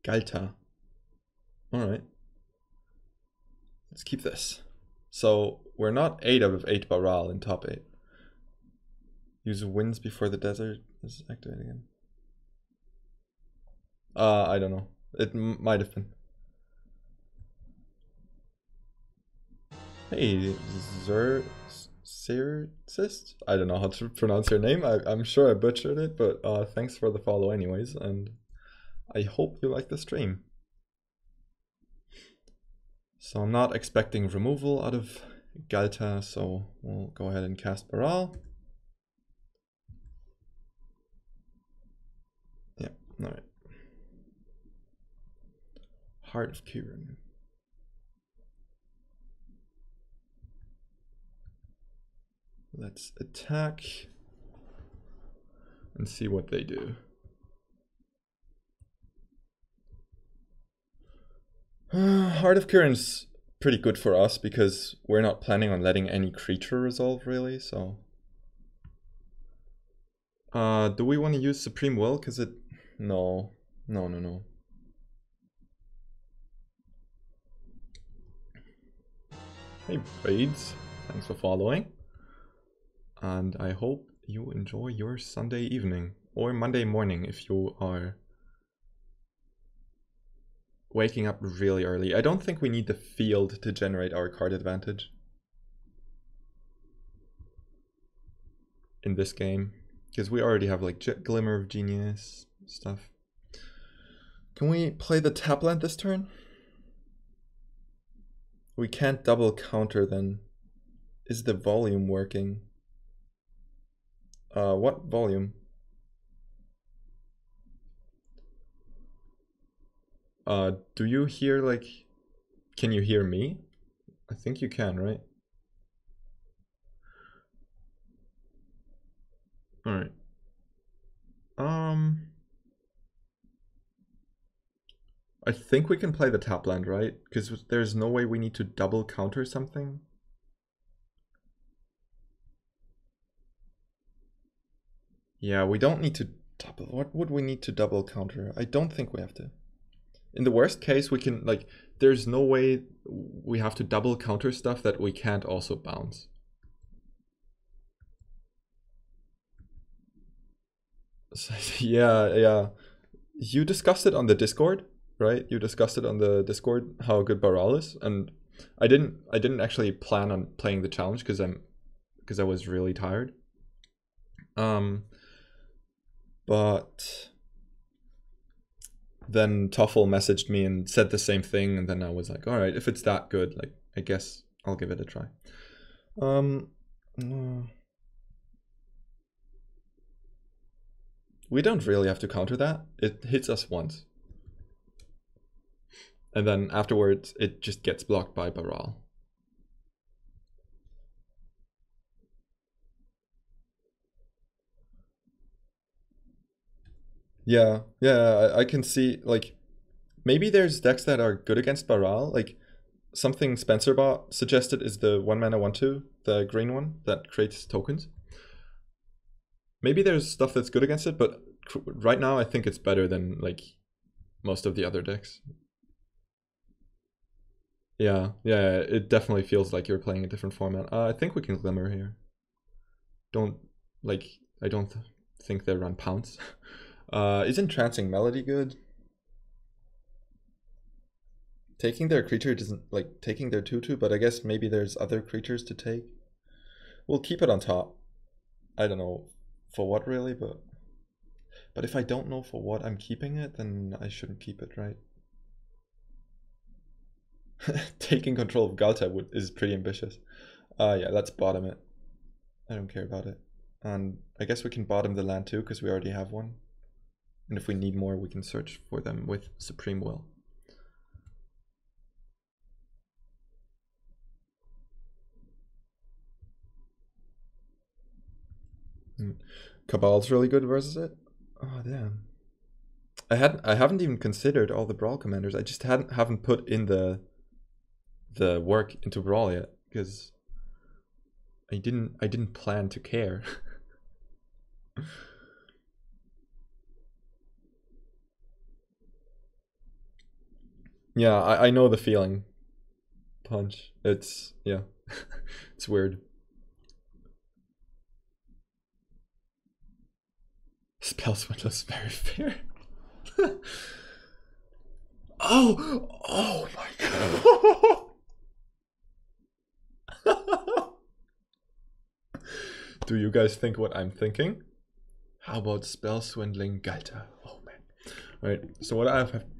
Galta. Alright. Let's keep this. So we're not 8 out of 8 Baral in top 8. Use wins before the desert is activated again. I don't know. It might have been. Hey, Zercist? I don't know how to pronounce your name. I'm sure I butchered it, but thanks for the follow anyways, and I hope you like the stream. So I'm not expecting removal out of Galta, so we'll go ahead and cast Baral. Yeah, alright. Heart of Kieran. Let's attack and see what they do. Heart of Kieran's pretty good for us because we're not planning on letting any creature resolve really, so. Do we want to use Supreme Will? Because it... No. No. Hey Braids, thanks for following. And I hope you enjoy your Sunday evening or Monday morning if you are waking up really early. I don't think we need the field to generate our card advantage in this game because we already have like Glimmer of Genius stuff. Can we play the tap land this turn? We can't double counter then. Is the volume working? What volume? Do you hear like... Can you hear me? I think you can, right? Alright. I think we can play the tap land, right? Because there's no way we need to double counter something. Yeah, we don't need to double. What would we need to double counter? I don't think we have to. In the worst case, we can, like, there's no way we have to double counter stuff that we can't also bounce. So, yeah. You discussed it on the Discord, right? You discussed it on the Discord how good Baral is, and I didn't actually plan on playing the challenge because I was really tired. But then Toffel messaged me and said the same thing, and then I was like, all right, if it's that good, like, I guess I'll give it a try. We don't really have to counter that. It hits us once. And then afterwards, it just gets blocked by Baral. Yeah, I can see, like, maybe there's decks that are good against Baral. Like, something SpencerBot suggested is the 1 mana 1/2, the green one that creates tokens. Maybe there's stuff that's good against it, but right now I think it's better than, like, most of the other decks. Yeah, it definitely feels like you're playing a different format. I think we can Glimmer here. I don't think they run Pounce. Is Entrancing Melody good? Taking their creature doesn't, like, taking their 2/2, but I guess maybe there's other creatures to take. We'll keep it on top. I don't know for what really, but if I don't know for what I'm keeping it, then I shouldn't keep it, right? Taking control of Galta is pretty ambitious. Yeah, let's bottom it. I don't care about it. And I guess we can bottom the land too, because we already have one. And if we need more, we can search for them with Supreme Will. Cabal's really good versus it. Oh damn. I haven't even considered all the Brawl commanders. I just haven't put in the work into Brawl yet because I didn't plan to care. Yeah, I know the feeling. Punch. It's, yeah. It's weird. Spell swindle is very fair. Oh my god. Do you guys think what I'm thinking? How about spell swindling Gaita? Oh man. Right. So what I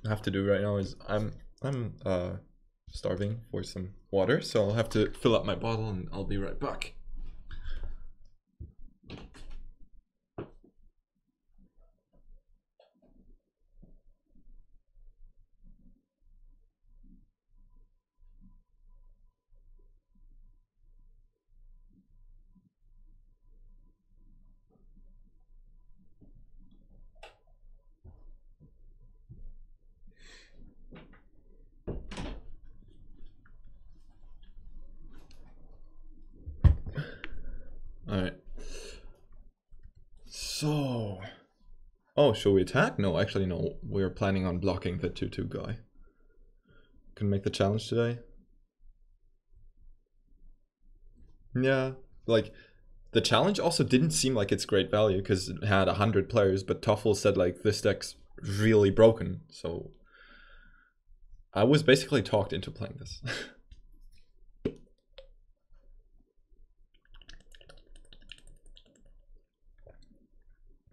have to do right now is I'm starving for some water, so I'll have to fill up my bottle and I'll be right back. Alright. So... Oh, shall we attack? No, actually no. We're planning on blocking the 2-2 guy. Can make the challenge today. Yeah, like... The challenge also didn't seem like it's great value because it had 100 players, but Toffel said like this deck's really broken, so... I was basically talked into playing this.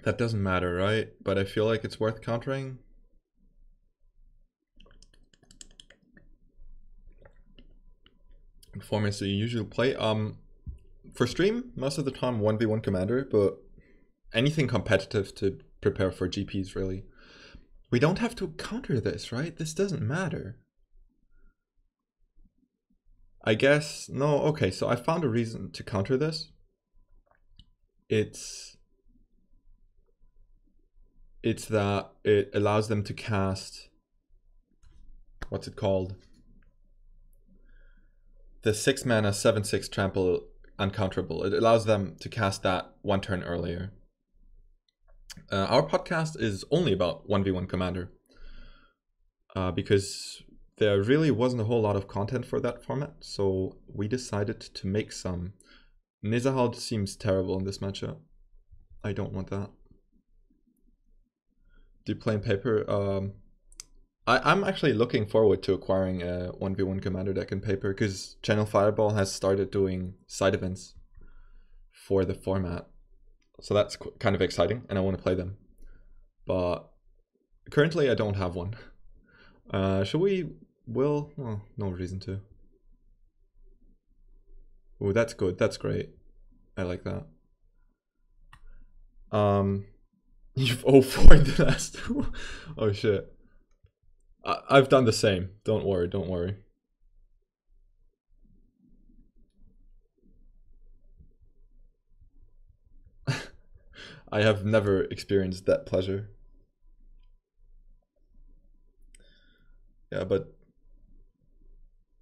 That doesn't matter, right? But I feel like it's worth countering. Formats that you usually play. For stream, most of the time 1v1 commander, but anything competitive to prepare for GPs, really. We don't have to counter this, right? This doesn't matter. I guess, no, okay, so I found a reason to counter this. It's that it allows them to cast, what's it called? The 6 mana 7/6 trample uncounterable. It allows them to cast that one turn earlier. Our podcast is only about 1v1 commander. Because there really wasn't a whole lot of content for that format, so we decided to make some. Nizahald seems terrible in this matchup. I don't want that. Do you play in paper? I'm actually looking forward to acquiring a 1v1 commander deck in paper because Channel Fireball has started doing side events for the format. So that's kind of exciting and I want to play them. But currently I don't have one. Should we? Well, no reason to. Oh, that's good. That's great. I like that. You've 0-4 in the last two. Oh shit. I've done the same. Don't worry, don't worry. I have never experienced that pleasure. Yeah, but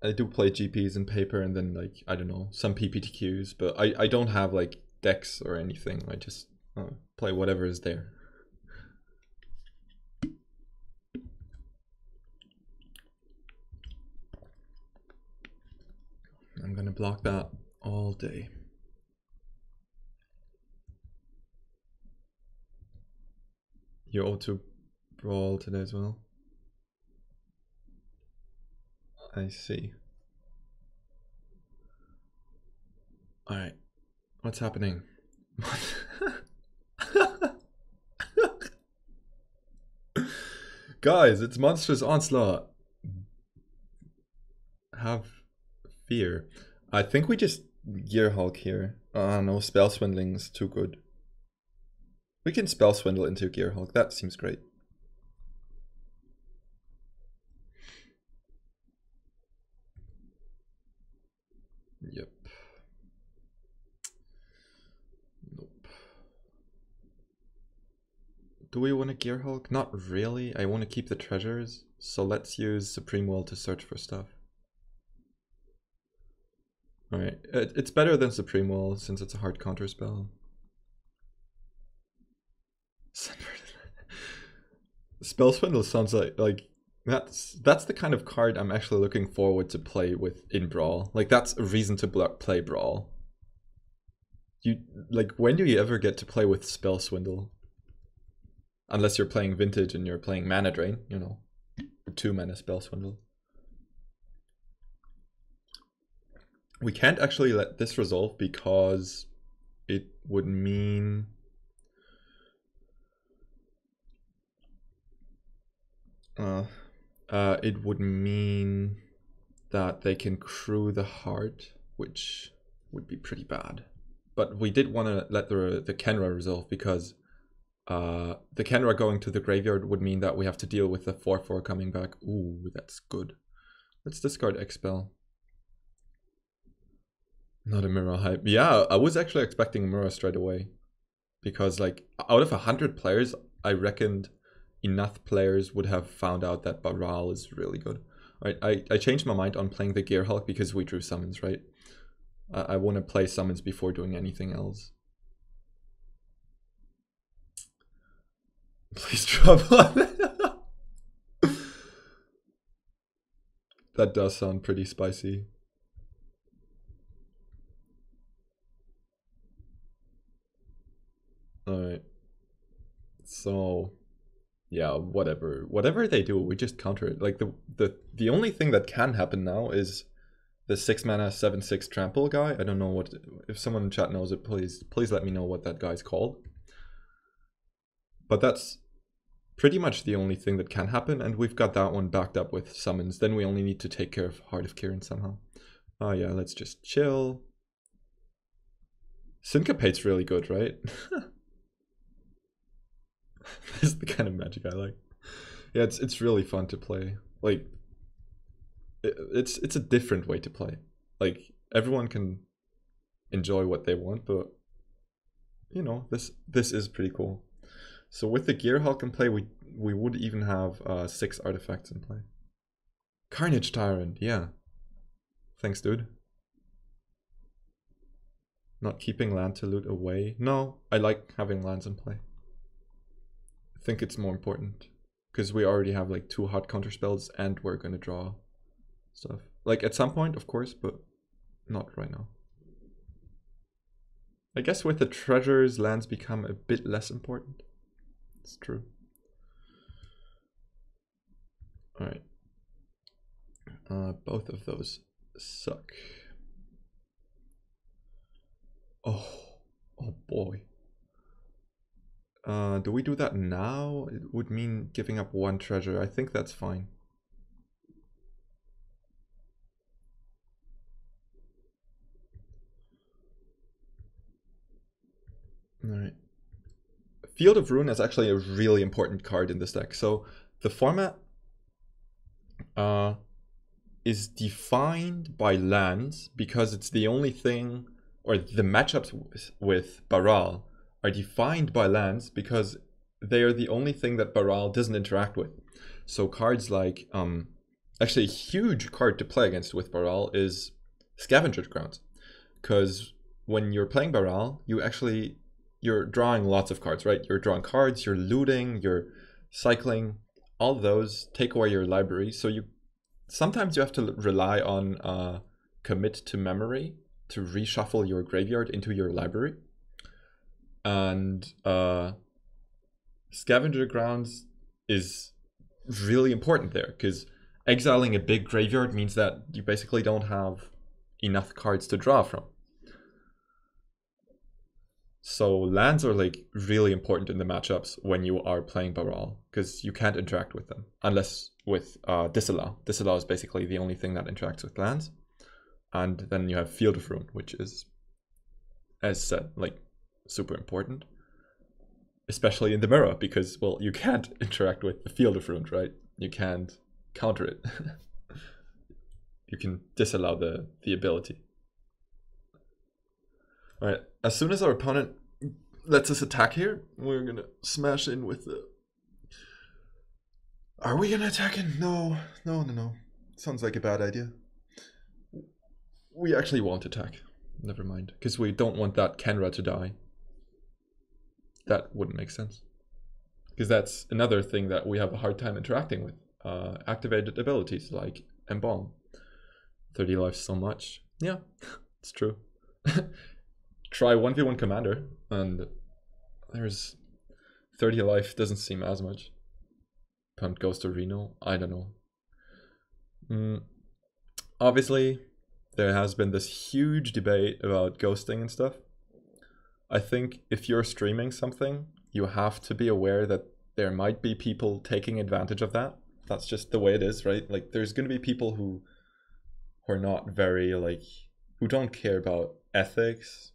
I do play GPs in paper and then like, I don't know, some PPTQs, but I don't have like decks or anything. I just play whatever is there. I'm gonna block that all day. You're MtG Brawl today as well? I see. Alright. What's happening? Guys, it's Monstrous Onslaught. Have fear. I think we just Gear Hulk here. No, Spell Swindling's too good. We can Spell Swindle into Gear Hulk. That seems great. Yep. Nope. Do we want a Gear Hulk? Not really. I want to keep the treasures. So let's use Supreme Will to search for stuff. Alright. It's better than Supreme Will since it's a hard counter spell. Spell Swindle sounds like That's the kind of card I'm actually looking forward to play with in Brawl. Like, that's a reason to play Brawl. You like, when do you ever get to play with Spell Swindle? Unless you're playing Vintage and you're playing Mana Drain, you know, 2-mana Spell Swindle. We can't actually let this resolve because it would mean it would mean that they can crew the heart, which would be pretty bad. But we did want to let the Kenra resolve because the Kenra going to the graveyard would mean that we have to deal with the 4/4 coming back. Ooh, that's good. Let's discard Expel. Not a mirror hype. Yeah, I was actually expecting a mirror straight away. Because, like, out of 100 players, I reckoned enough players would have found out that Baral is really good. Right, I changed my mind on playing the Gear Hulk because we drew summons, right? I want to play summons before doing anything else. Please drop one. That does sound pretty spicy. Alright. So, yeah, whatever they do, we just counter it. Like, the only thing that can happen now is the 6-mana 7/6 trample guy. I don't know what, if someone in chat knows it, please let me know what that guy's called. But that's pretty much the only thing that can happen, and we've got that one backed up with summons. Then we only need to take care of Heart of Kirin somehow. Oh yeah, let's just chill. Syncopate's really good, right? This is the kind of magic I like. Yeah, it's really fun to play. Like, it's a different way to play. Like, everyone can enjoy what they want, but you know, this is pretty cool. So with the Gear Hulk in play, we would even have 6 artifacts in play. Carnage Tyrant, yeah. Thanks, dude. Not keeping land to loot away. No, I like having lands in play. I think it's more important because we already have like 2 hot counter spells and we're gonna draw stuff. Like at some point, of course, but not right now. I guess with the treasures, lands become a bit less important. It's true. Alright. Both of those suck. Oh boy. Do we do that now? It would mean giving up 1 treasure. I think that's fine. Alright. Field of Ruin is actually a really important card in this deck. So the format is defined by lands because it's the only thing, or the matchups with Baral are defined by lands because they are the only thing that Baral doesn't interact with. So cards like, actually a huge card to play against with Baral is Scavenger Grounds. Because when you're playing Baral, you're drawing lots of cards, right? You're drawing cards, you're looting, you're cycling, all those take away your library. So sometimes you have to rely on commit to memory to reshuffle your graveyard into your library. And Scavenger Grounds is really important there because exiling a big graveyard means that you basically don't have enough cards to draw from. So lands are like really important in the matchups when you are playing Baral because you can't interact with them unless with Disallow. Disallow is basically the only thing that interacts with lands. And then you have Field of Ruin, which is, as said, like super important. Especially in the mirror because, well, you can't interact with the Field of Ruin, right? You can't counter it. You can disallow the ability. Alright, as soon as our opponent lets us attack here, we're gonna smash in with the... Are we gonna attack him? No. Sounds like a bad idea. We actually won't attack. Never mind. Because we don't want that Kenra to die. That wouldn't make sense. Because that's another thing that we have a hard time interacting with. activated abilities like Embalm. 30 life so much. Yeah, it's true. Try 1v1 commander and there's 30 life doesn't seem as much. Punt goes to Reno. I don't know. Obviously, there has been this huge debate about ghosting and stuff. I think if you're streaming something, you have to be aware that there might be people taking advantage of that. That's just the way it is, right? Like, there's going to be people who are not very, like, who don't care about ethics,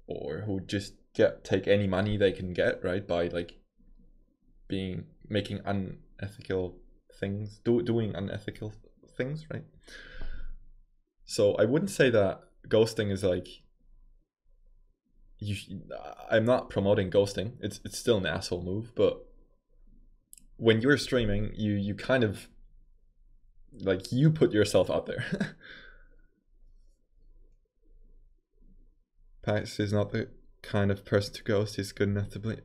or who just take any money they can get, right, by like making unethical things, doing unethical things, right? So I wouldn't say that ghosting is like, I'm not promoting ghosting. It's still an asshole move, but when you're streaming, you kind of like, you put yourself out there. Pax is not the kind of person to ghost. He's good enough to believe.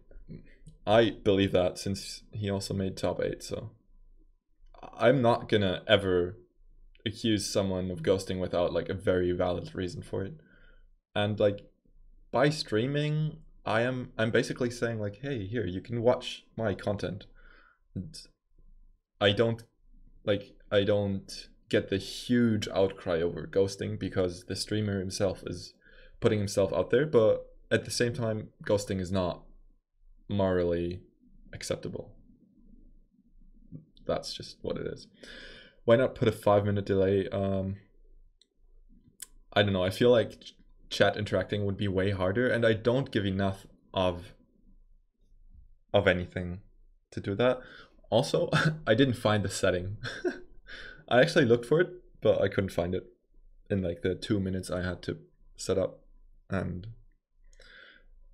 I believe that, since he also made top 8, so I'm not gonna ever accuse someone of ghosting without like a very valid reason for it. And like, by streaming, I'm basically saying like, hey, here, you can watch my content. And I don't get the huge outcry over ghosting because the streamer himself is putting himself out there, but at the same time, ghosting is not morally acceptable. That's just what it is. Why not put a 5-minute delay? I don't know, I feel like chat interacting would be way harder, and I don't give enough of anything to do that. Also, I didn't find the setting. I actually looked for it, but I couldn't find it in like the 2 minutes I had to set up. And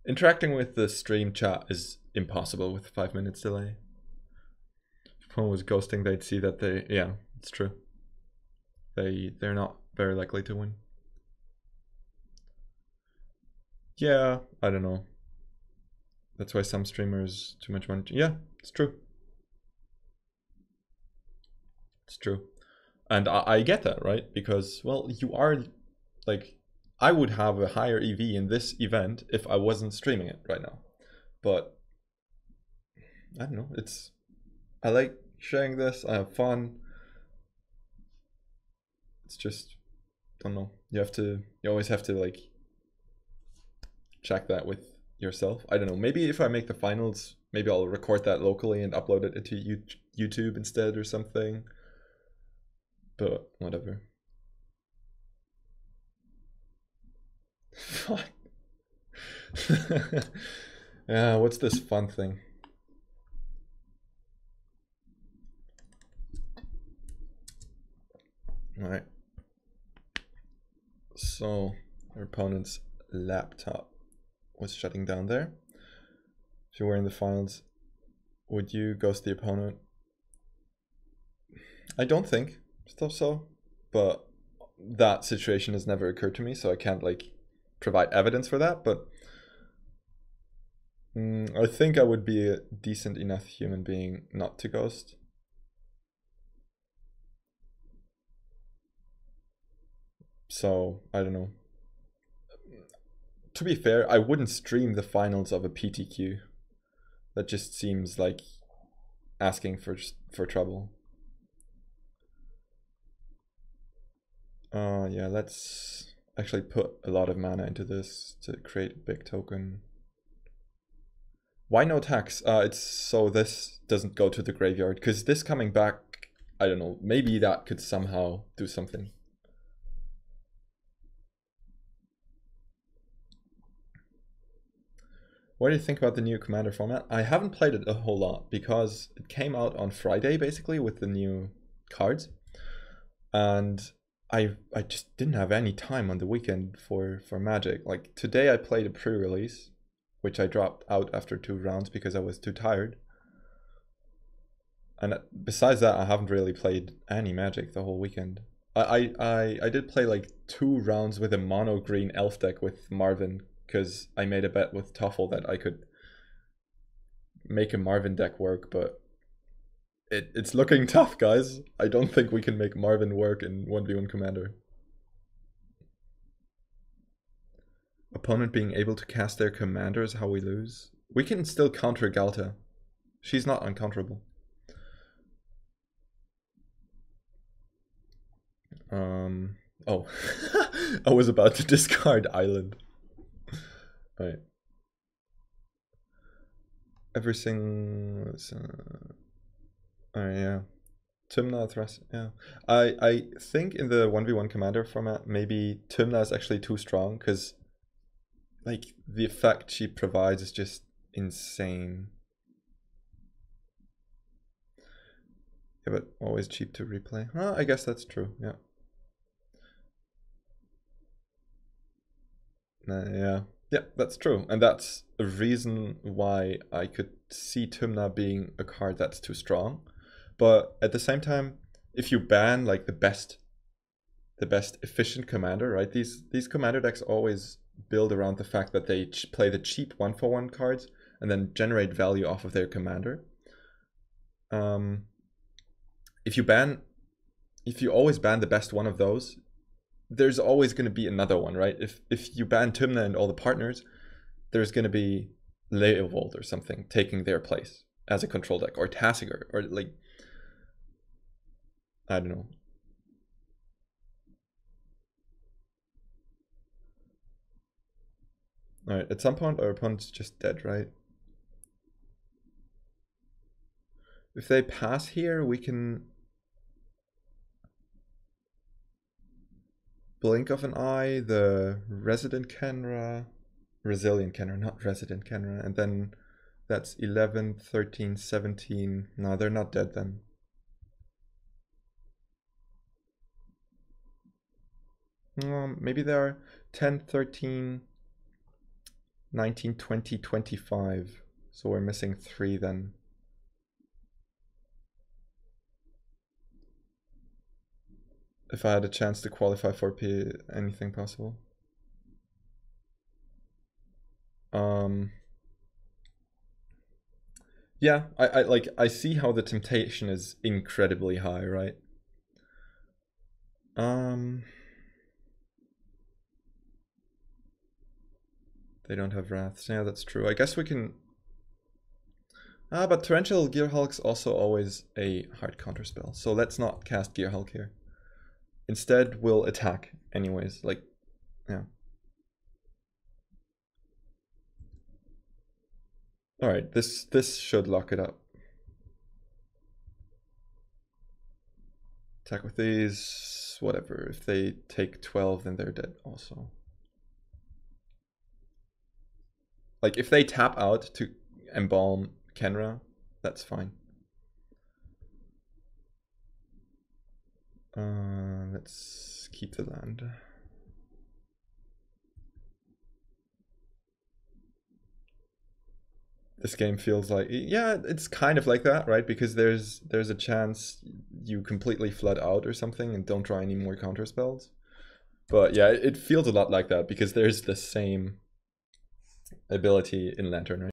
interacting with the stream chat is impossible with 5 minutes delay. If someone was ghosting, they'd see that yeah, it's true. They're not very likely to win. Yeah, I don't know. That's why some streamers too much money. Yeah, it's true. It's true. And I get that, right? Because, well, you are like, I would have a higher EV in this event if I wasn't streaming it right now. But I don't know, I like sharing this, I have fun. It's just, I don't know, you always have to like check that with yourself. I don't know, maybe if I make the finals, maybe I'll record that locally and upload it to YouTube instead or something. But whatever. Fun. Yeah, what's this fun thing? Alright. So, our opponent's laptop was shutting down there. If you were in the finals, would you ghost the opponent? I don't think so, but that situation has never occurred to me, so I can't like provide evidence for that, but I think I would be a decent enough human being not to ghost. So, I don't know. To be fair, I wouldn't stream the finals of a PTQ. That just seems like asking for trouble. Yeah, let's actually put a lot of mana into this to create a big token. Why no tax? It's so this doesn't go to the graveyard, because this coming back, I don't know, maybe that could somehow do something. What do you think about the new commander format? I haven't played it a whole lot because it came out on Friday basically with the new cards, and I just didn't have any time on the weekend for Magic. Like today I played a pre-release, which I dropped out after 2 rounds because I was too tired. And besides that, I haven't really played any Magic the whole weekend. I did play like 2 rounds with a mono green elf deck with Marvin, because I made a bet with Toffel that I could make a Marvin deck work, but It's looking tough, guys. I don't think we can make Marvin work in 1v1 Commander. Opponent being able to cast their commander is how we lose. We can still counter Galta. She's not uncounterable. Oh. I was about to discard Island. Alright. Everything... Alright, yeah. Tymna Thrust, yeah. I think in the 1v1 commander format, maybe Tymna is actually too strong, because like the effect she provides is just insane. Yeah, but always cheap to replay. Well, I guess that's true, yeah. Yeah, that's true. And that's a reason why I could see Tymna being a card that's too strong. But at the same time, if you ban like the best efficient commander, right? These commander decks always build around the fact that they play the cheap 1-for-1 cards and then generate value off of their commander. If you always ban the best one of those, there's always going to be another one, right? If you ban Tymna and all the partners, there's going to be Leovold or something taking their place as a control deck, or Tasigur, or like, I don't know. Alright, at some point our opponent's just dead, right? If they pass here, we can blink of an eye, the Resilient Kenra, not Resident Kenra, and then that's 11, 13, 17. No, they're not dead then. Maybe they are 10, 13, 19, 20, 25. So we're missing 3 then. If I had a chance to qualify for anything possible. Yeah, I see how the temptation is incredibly high, right? They don't have Wraths. Yeah, that's true. I guess we can... but Torrential Gearhulk's also always a hard counter spell. So let's not cast Gearhulk here. Instead, we'll attack anyways. Like, yeah. Alright, this should lock it up. Attack with these, whatever. If they take 12, then they're dead also. Like, if they tap out to embalm Kenra, that's fine. Let's keep the land. This game feels like, yeah, it's kind of like that, right? Because there's a chance you completely flood out or something and don't draw any more counter spells. But yeah, it feels a lot like that because there's the same ability in Lantern, right?